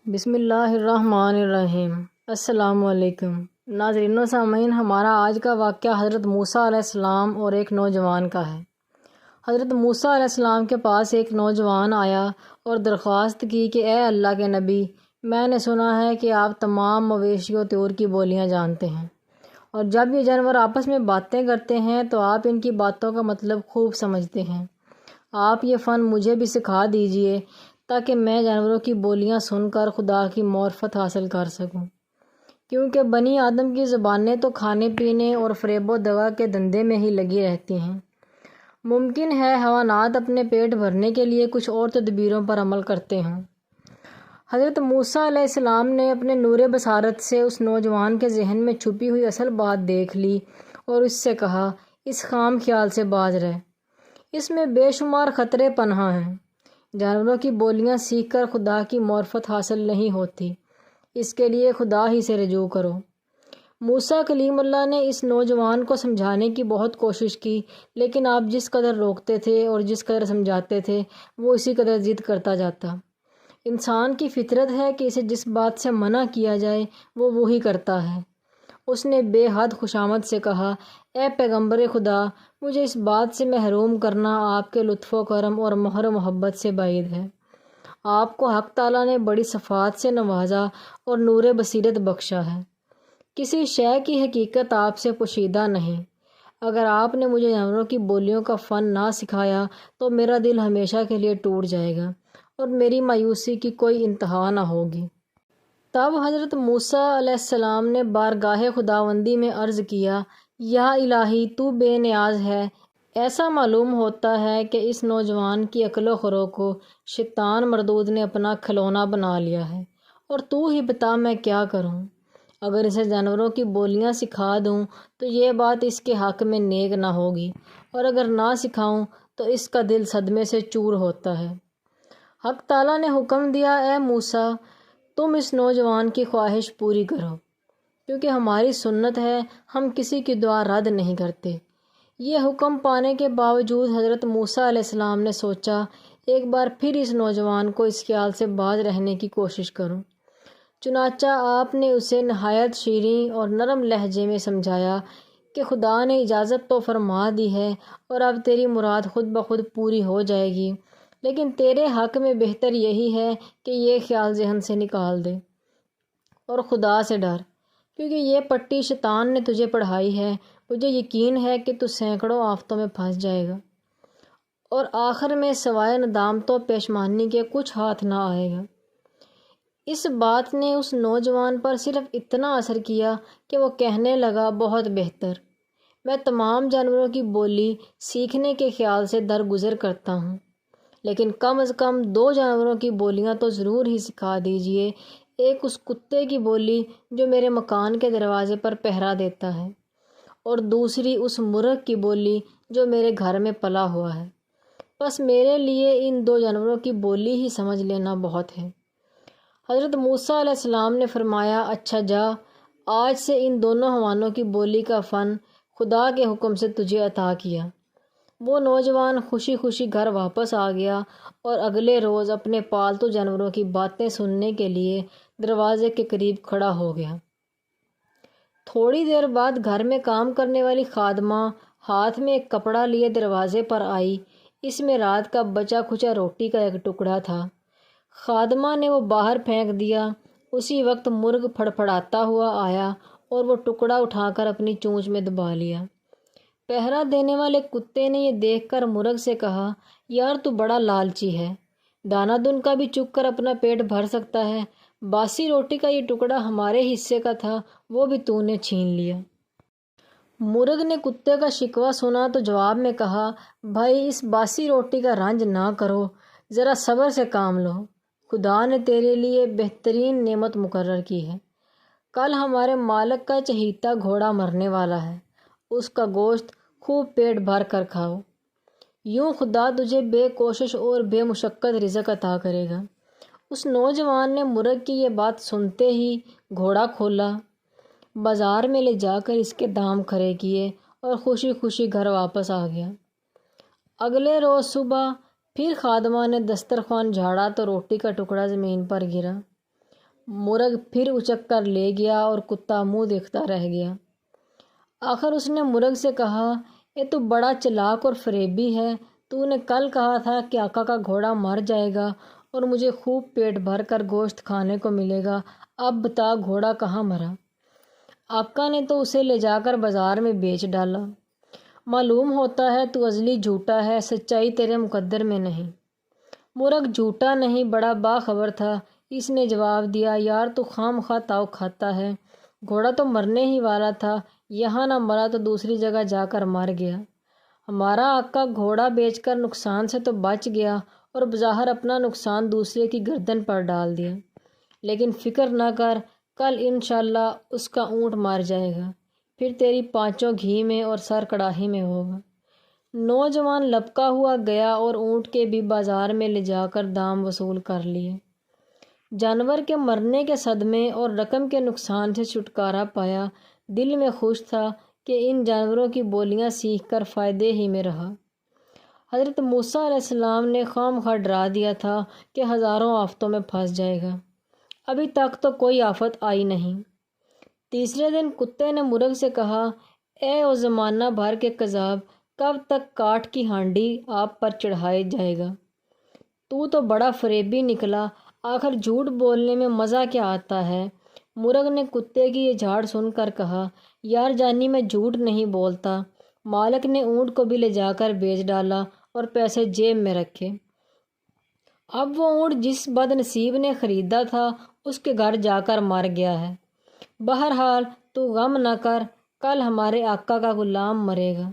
بسم اللہ الرحمن الرحیم۔ السلام علیکم ناظرین و سامعین، ہمارا آج کا واقعہ حضرت موسیٰ علیہ السلام اور ایک نوجوان کا ہے۔ حضرت موسیٰ علیہ السلام کے پاس ایک نوجوان آیا اور درخواست کی کہ اے اللہ کے نبی، میں نے سنا ہے کہ آپ تمام مویشی و طیور کی بولیاں جانتے ہیں، اور جب یہ جانور آپس میں باتیں کرتے ہیں تو آپ ان کی باتوں کا مطلب خوب سمجھتے ہیں۔ آپ یہ فن مجھے بھی سکھا دیجئے تاکہ میں جانوروں کی بولیاں سن کر خدا کی معرفت حاصل کر سکوں، کیونکہ بنی آدم کی زبانیں تو کھانے پینے اور فریب و دغا کے دندے میں ہی لگی رہتی ہیں۔ ممکن ہے حیوانات اپنے پیٹ بھرنے کے لیے کچھ اور تدبیروں پر عمل کرتے ہوں۔ حضرت موسیٰ علیہ السلام نے اپنے نور بصارت سے اس نوجوان کے ذہن میں چھپی ہوئی اصل بات دیکھ لی اور اس سے کہا، اس خام خیال سے باز رہ، اس میں بے شمار خطرے پنہاں ہیں۔ جانوروں کی بولیاں سیکھ کر خدا کی معرفت حاصل نہیں ہوتی، اس کے لیے خدا ہی سے رجوع کرو۔ موسیٰ کلیم اللہ نے اس نوجوان کو سمجھانے کی بہت کوشش کی، لیکن آپ جس قدر روکتے تھے اور جس قدر سمجھاتے تھے وہ اسی قدر ضد کرتا جاتا۔ انسان کی فطرت ہے کہ اسے جس بات سے منع کیا جائے وہ وہی کرتا ہے۔ اس نے بے حد خوشامد سے کہا، اے پیغمبر خدا، مجھے اس بات سے محروم کرنا آپ کے لطف و کرم اور مہر و محبت سے بعید ہے۔ آپ کو حق تعالیٰ نے بڑی صفات سے نوازا اور نور بصیرت بخشا ہے۔ کسی شے کی حقیقت آپ سے پوشیدہ نہیں۔ اگر آپ نے مجھے جانوروں کی بولیوں کا فن نہ سکھایا تو میرا دل ہمیشہ کے لیے ٹوٹ جائے گا اور میری مایوسی کی کوئی انتہا نہ ہوگی۔ تب حضرت موسیٰ علیہ السلام نے بارگاہ خداوندی میں عرض کیا، یا الہی، تو بے نیاز ہے۔ ایسا معلوم ہوتا ہے کہ اس نوجوان کی عقل و خرو کو شیطان مردود نے اپنا کھلونا بنا لیا ہے، اور تو ہی بتا میں کیا کروں۔ اگر اسے جانوروں کی بولیاں سکھا دوں تو یہ بات اس کے حق میں نیک نہ ہوگی، اور اگر نہ سکھاؤں تو اس کا دل صدمے سے چور ہوتا ہے۔ حق تعالیٰ نے حکم دیا، اے موسیٰ، تم اس نوجوان کی خواہش پوری کرو، کیونکہ ہماری سنت ہے ہم کسی کی دعا رد نہیں کرتے۔ یہ حکم پانے کے باوجود حضرت موسیٰ علیہ السلام نے سوچا، ایک بار پھر اس نوجوان کو اس خیال سے باز رہنے کی کوشش کروں۔ چنانچہ آپ نے اسے نہایت شیریں اور نرم لہجے میں سمجھایا کہ خدا نے اجازت تو فرما دی ہے اور اب تیری مراد خود بخود پوری ہو جائے گی، لیکن تیرے حق میں بہتر یہی ہے کہ یہ خیال ذہن سے نکال دے اور خدا سے ڈر، کیونکہ یہ پٹی شیطان نے تجھے پڑھائی ہے۔ مجھے یقین ہے کہ تو سینکڑوں آفتوں میں پھنس جائے گا اور آخر میں سوائے ندامت و پشیمانی کے کچھ ہاتھ نہ آئے گا۔ اس بات نے اس نوجوان پر صرف اتنا اثر کیا کہ وہ کہنے لگا، بہت بہتر، میں تمام جانوروں کی بولی سیکھنے کے خیال سے درگزر کرتا ہوں، لیکن کم از کم 2 جانوروں کی بولیاں تو ضرور ہی سکھا دیجئے۔ ایک اس کتے کی بولی جو میرے مکان کے دروازے پر پہرا دیتا ہے، اور دوسری اس مرغ کی بولی جو میرے گھر میں پلا ہوا ہے۔ بس میرے لیے ان 2 جانوروں کی بولی ہی سمجھ لینا بہت ہے۔ حضرت موسیٰ علیہ السلام نے فرمایا، اچھا جا، آج سے ان دونوں حیوانوں کی بولی کا فن خدا کے حکم سے تجھے عطا کیا۔ وہ نوجوان خوشی خوشی گھر واپس آ گیا اور اگلے روز اپنے پالتو جانوروں کی باتیں سننے کے لیے دروازے کے قریب کھڑا ہو گیا۔ تھوڑی دیر بعد گھر میں کام کرنے والی خادمہ ہاتھ میں ایک کپڑا لیے دروازے پر آئی۔ اس میں رات کا بچا کھچا روٹی کا ایک ٹکڑا تھا۔ خادمہ نے وہ باہر پھینک دیا۔ اسی وقت مرغ پھڑپھڑاتا ہوا آیا اور وہ ٹکڑا اٹھا کر اپنی چونچ میں دبا لیا۔ پہرا دینے والے کتے نے یہ دیکھ کر مرغ سے کہا، یار تو بڑا لالچی ہے، دانہ دن کا بھی چک کر اپنا پیٹ بھر سکتا ہے، باسی روٹی کا یہ ٹکڑا ہمارے حصے کا تھا، وہ بھی تو نے چھین لیا۔ مرغ نے کتے کا شکوہ سنا تو جواب میں کہا، بھائی اس باسی روٹی کا رنج نہ کرو، ذرا صبر سے کام لو، خدا نے تیرے لیے بہترین نعمت مقرر کی ہے۔ کل ہمارے مالک کا چہیتا گھوڑا مرنے والا ہے، اس کا گوشت خوب پیٹ بھر کر کھاؤ، یوں خدا تجھے بے کوشش اور بے مشقت رزق عطا کرے گا۔ اس نوجوان نے مرغ کی یہ بات سنتے ہی گھوڑا کھولا، بازار میں لے جا کر اس کے دام کھڑے کیے اور خوشی خوشی گھر واپس آ گیا۔ اگلے روز صبح پھر خادمہ نے دسترخوان جھاڑا تو روٹی کا ٹکڑا زمین پر گرا۔ مرغ پھر اچک کر لے گیا اور کتا منہ دیکھتا رہ گیا۔ آخر اس نے مرغ سے کہا، اے تو بڑا چلاک اور فریبی ہے، تو نے کل کہا تھا کہ آقا کا گھوڑا مر جائے گا اور مجھے خوب پیٹ بھر کر گوشت کھانے کو ملے گا، اب بتا گھوڑا کہاں مرا؟ آقا نے تو اسے لے جا کر بازار میں بیچ ڈالا۔ معلوم ہوتا ہے تو ازلی جھوٹا ہے، سچائی تیرے مقدر میں نہیں۔ مرغ جھوٹا نہیں، بڑا باخبر تھا۔ اس نے جواب دیا، یار تو خواہ مخواہ تاؤ کھاتا ہے، گھوڑا تو مرنے ہی والا تھا، یہاں نہ مرا تو دوسری جگہ جا کر مر گیا۔ ہمارا آقا گھوڑا بیچ کر نقصان سے تو بچ گیا اور بظاہر اپنا نقصان دوسرے کی گردن پر ڈال دیا، لیکن فکر نہ کر، کل انشاءاللہ اس کا اونٹ مر جائے گا، پھر تیری پانچوں گھی میں اور سر کڑاہی میں ہوگا۔ نوجوان لپکا ہوا گیا اور اونٹ کے بھی بازار میں لے جا کر دام وصول کر لیے۔ جانور کے مرنے کے صدمے اور رقم کے نقصان سے چھٹکارا پایا، دل میں خوش تھا کہ ان جانوروں کی بولیاں سیکھ کر فائدے ہی میں رہا۔ حضرت موسیٰ علیہ السلام نے خواہ مخواہ ڈرا دیا تھا کہ ہزاروں آفتوں میں پھنس جائے گا، ابھی تک تو کوئی آفت آئی نہیں۔ تیسرے دن کتے نے مرغ سے کہا، اے او زمانہ بھر کے کذاب، کب تک کاٹھ کی ہانڈی آپ پر چڑھائے جائے گا؟ تو بڑا فریبی نکلا، آخر جھوٹ بولنے میں مزہ کیا آتا ہے؟ مرغ نے کتے کی یہ جھاڑ سن کر کہا، یار جانی میں جھوٹ نہیں بولتا۔ مالک نے اونٹ کو بھی لے جا کر بیچ ڈالا اور پیسے جیب میں رکھے۔ اب وہ اونٹ جس بد نصیب نے خریدا تھا اس کے گھر جا کر مر گیا ہے۔ بہرحال تو غم نہ کر، کل ہمارے آقا کا غلام مرے گا۔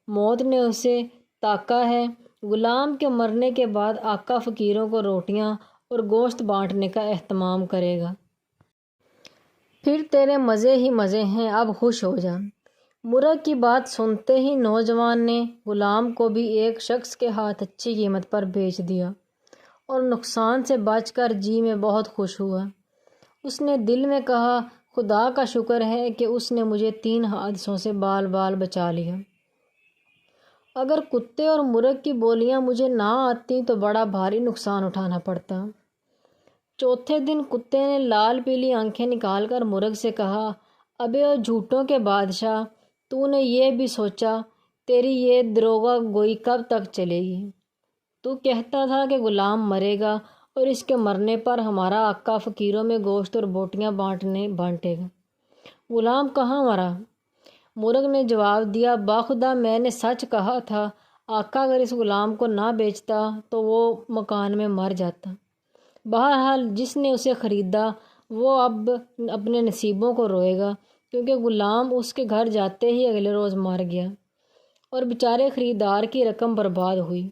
موت نے اسے تاکا ہے، غلام کے مرنے کے بعد آقا فقیروں کو روٹیاں اور گوشت بانٹنے کا اہتمام کرے گا۔ پھر تیرے مزے ہی مزے ہیں، اب خوش ہو جا۔ مرغ کی بات سنتے ہی نوجوان نے غلام کو بھی ایک شخص کے ہاتھ اچھی قیمت پر بیچ دیا اور نقصان سے بچ کر جی میں بہت خوش ہوا۔ اس نے دل میں کہا، خدا کا شکر ہے کہ اس نے مجھے 3 حادثوں سے بال بال بچا لیا۔ اگر کتے اور مرغ کی بولیاں مجھے نہ آتی تو بڑا بھاری نقصان اٹھانا پڑتا۔ چوتھے دن کتے نے لال پیلی آنکھیں نکال کر مرغ سے کہا، ابے او جھوٹوں کے بادشاہ، تو نے یہ بھی سوچا تیری یہ دروغہ گوئی کب تک چلے گی؟ تو کہتا تھا کہ غلام مرے گا اور اس کے مرنے پر ہمارا آقا فقیروں میں گوشت اور بوٹیاں بانٹے گا۔ غلام کہاں مرا؟ مرغ نے جواب دیا، باخدا میں نے سچ کہا تھا، آقا اگر اس غلام کو نہ بیچتا تو وہ مکان میں مر جاتا۔ بہرحال جس نے اسے خریدا وہ اب اپنے نصیبوں کو روئے گا، کیونکہ غلام اس کے گھر جاتے ہی اگلے روز مر گیا اور بیچارے خریدار کی رقم برباد ہوئی۔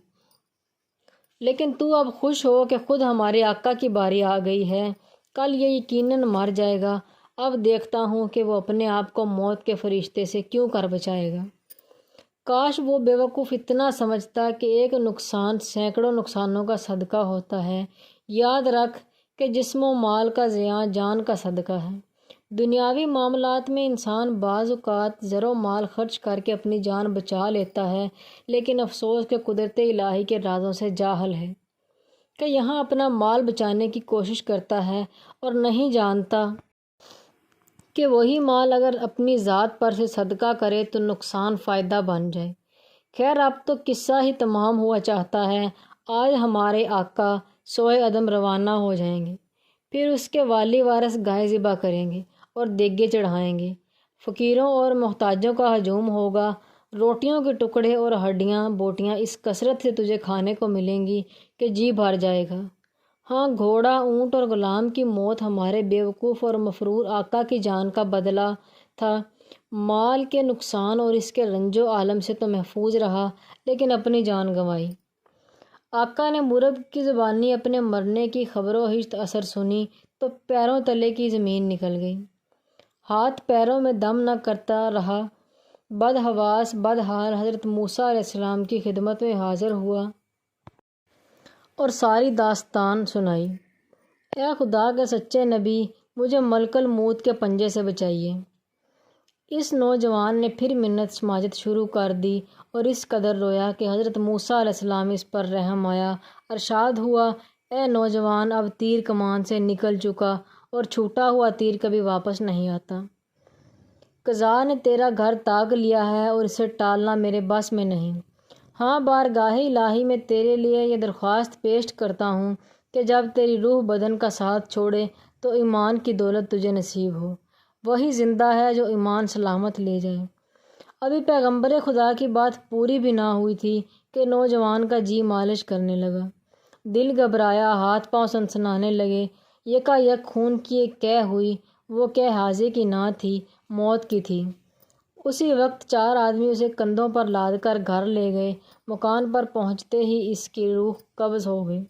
لیکن تو اب خوش ہو کہ خود ہمارے آقا کی باری آ گئی ہے، کل یہ یقیناً مر جائے گا، اب دیکھتا ہوں کہ وہ اپنے آپ کو موت کے فرشتے سے کیوں کر بچائے گا۔ کاش وہ بیوقوف اتنا سمجھتا کہ ایک نقصان سینکڑوں نقصانوں کا صدقہ ہوتا ہے۔ یاد رکھ کہ جسم و مال کا زیاں جان کا صدقہ ہے۔ دنیاوی معاملات میں انسان بعض اوقات زر و مال خرچ کر کے اپنی جان بچا لیتا ہے، لیکن افسوس کہ قدرت الہی کے رازوں سے جاہل ہے، کہ یہاں اپنا مال بچانے کی کوشش کرتا ہے اور نہیں جانتا کہ وہی مال اگر اپنی ذات پر سے صدقہ کرے تو نقصان فائدہ بن جائے۔ خیر اب تو قصہ ہی تمام ہوا چاہتا ہے۔ آج ہمارے آقا سوئے عدم روانہ ہو جائیں گے، پھر اس کے والی وارث گائے ذبح کریں گے اور دیگے چڑھائیں گے، فقیروں اور محتاجوں کا ہجوم ہوگا، روٹیوں کے ٹکڑے اور ہڈیاں بوٹیاں اس کثرت سے تجھے کھانے کو ملیں گی کہ جی بھر جائے گا۔ ہاں، گھوڑا، اونٹ اور غلام کی موت ہمارے بیوقوف اور مفرور آقا کی جان کا بدلہ تھا۔ مال کے نقصان اور اس کے رنج و عالم سے تو محفوظ رہا، لیکن اپنی جان گنوائی۔ آقا نے مرغ کی زبانی اپنے مرنے کی خبر و ہشت اثر سنی تو پیروں تلے کی زمین نکل گئی، ہاتھ پیروں میں دم نہ کرتا رہا۔ بدحواس بدحال حضرت موسیٰ علیہ السلام کی خدمت میں حاضر ہوا اور ساری داستان سنائی۔ اے خدا کے سچے نبی، مجھے ملک الموت کے پنجے سے بچائیے۔ اس نوجوان نے پھر منت سماجت شروع کر دی اور اس قدر رویا کہ حضرت موسیٰ علیہ السلام اس پر رحم آیا۔ ارشاد ہوا، اے نوجوان، اب تیر کمان سے نکل چکا اور چھوٹا ہوا تیر کبھی واپس نہیں آتا۔ قضا نے تیرا گھر تاک لیا ہے اور اسے ٹالنا میرے بس میں نہیں۔ ہاں، بارگاہ الہی میں تیرے لیے یہ درخواست پیش کرتا ہوں کہ جب تیری روح بدن کا ساتھ چھوڑے تو ایمان کی دولت تجھے نصیب ہو۔ وہی زندہ ہے جو ایمان سلامت لے جائے۔ ابھی پیغمبر خدا کی بات پوری بھی نہ ہوئی تھی کہ نوجوان کا جی مالش کرنے لگا۔ دل گھبرایا، ہاتھ پاؤں سنسنانے لگے۔ یکایک خون کی ایک قے ہوئی۔ وہ قے حاضے کی نہ تھی، موت کی تھی۔ اسی وقت 4 آدمی اسے کندھوں پر لاد کر گھر لے گئے۔ مکان پر پہنچتے ہی اس کی روح قبض ہو گئی۔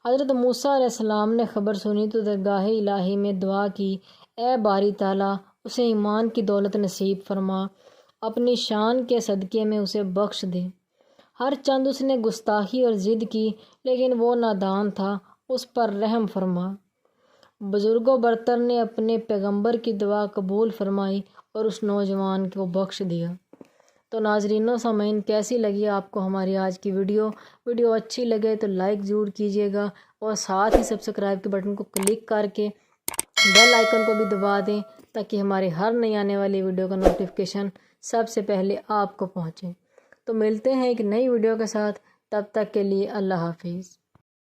حضرت موسیٰ علیہ السلام نے خبر سنی تو درگاہ الہی میں دعا کی، اے باری تعالیٰ، اسے ایمان کی دولت نصیب فرما، اپنی شان کے صدقے میں اسے بخش دے۔ ہر چند اس نے گستاخی اور ضد کی، لیکن وہ نادان تھا، اس پر رحم فرما۔ بزرگ و برتر نے اپنے پیغمبر کی دعا قبول فرمائی اور اس نوجوان کو بخش دیا۔ تو ناظرین و سامعین، کیسی لگی آپ کو ہماری آج کی ویڈیو اچھی لگے تو لائک ضرور کیجیے گا اور ساتھ ہی سبسکرائب کے بٹن کو کلک کر کے بیل آئیکن کو بھی دبا دیں تاکہ ہماری ہر نئی آنے والی ویڈیو کا نوٹیفیکیشن سب سے پہلے آپ کو پہنچے۔ تو ملتے ہیں ایک نئی ویڈیو کے ساتھ، تب تک کے لیے اللہ حافظ۔